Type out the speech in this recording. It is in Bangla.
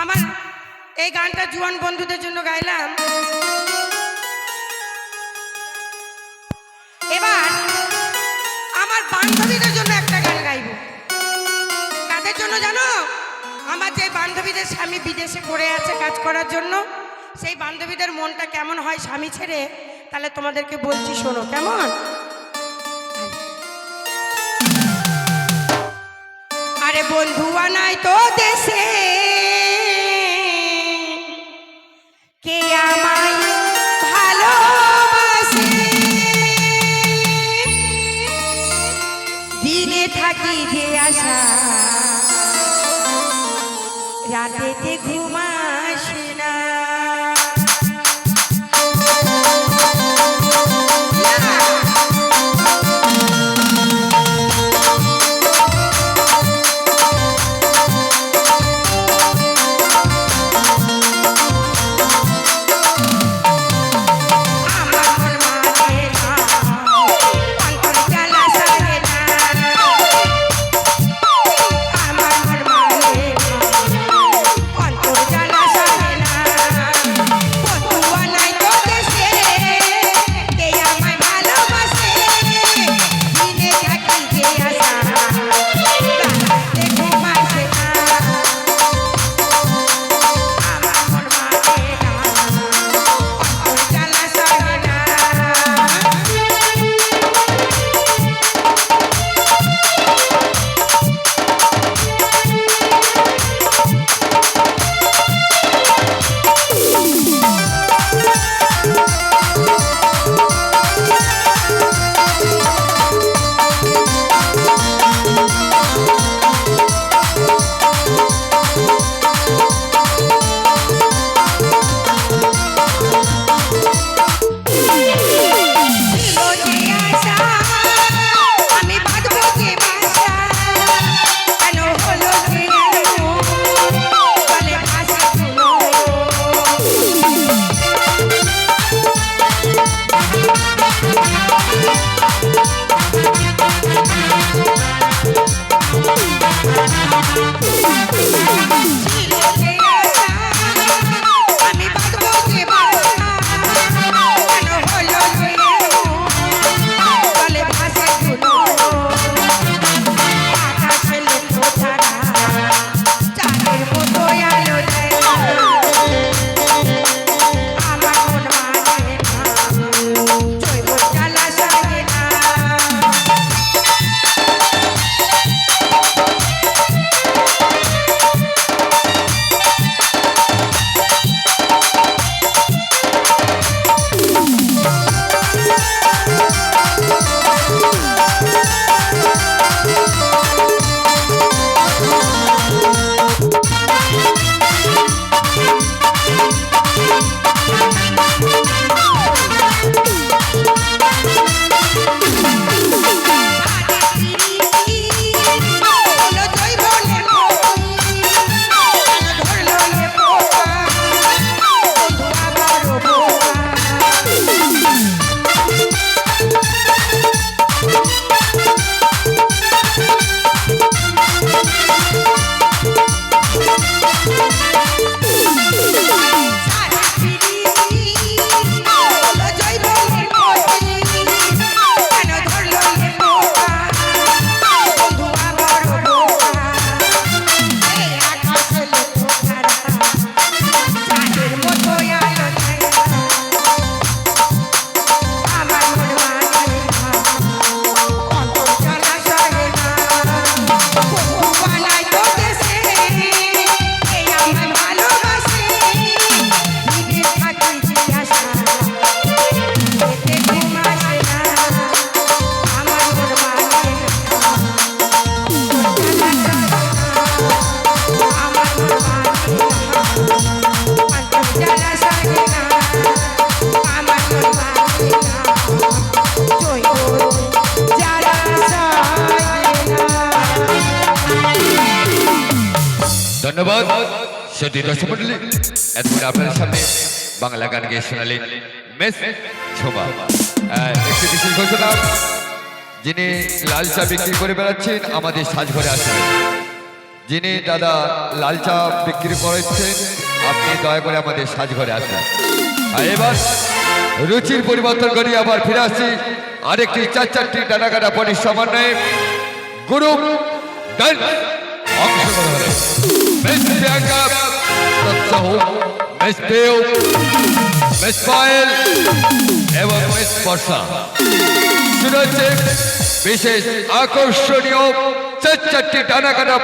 আমার এই গানটা জুয়ান বন্ধুদের জন্য গাইলাম। এবার আমার বান্ধবীদের জন্য একটা গান গাইব। কাদের জন্য জানো? আমার যে বান্ধবীদের স্বামী বিদেশে পড়ে আছে কাজ করার জন্য, সেই বান্ধবীদের মনটা কেমন হয় স্বামী ছেড়ে, তাহলে তোমাদেরকে বলছি, শোনো কেমন। আরে বন্ধু আনাই তো দেশে, কে আমায় ভালোবাসে, দিনে থাকি যে আশা, রাতেতে ঘুম আসে না। ধন্যবাদ সত্যি দর্শক মন্ডলী, এতক্ষণ আপনাদের সামনে বাংলা গান গিয়ে শোনালেন মিস ঝোমা। একটি বিশেষ ঘোষণা, যিনি লাল চা বিক্রি করে বেড়াচ্ছেন আমাদের সাজঘরে আসবেন। যিনি দাদা লাল চা বিক্রি করেছেন, আপনি দয়া করে আমাদের সাজঘরে আসবেন। আর এবার রুচির পরিবর্তন করি আবার ফিরে আসছি আরেকটি 4-4টি ডানাকাটা পরির সমন্বয়ে গ্রুপ ডান্স অংশগ্রহণ হবে। মিস প্রিয়াঙ্কা, প্রত্যহ মিস দেও, মিস পায়েল এবং মিস বর্ষা। শুরু হচ্ছে বিশেষ আকর্ষণীয় 4-4টি ডানাকাটা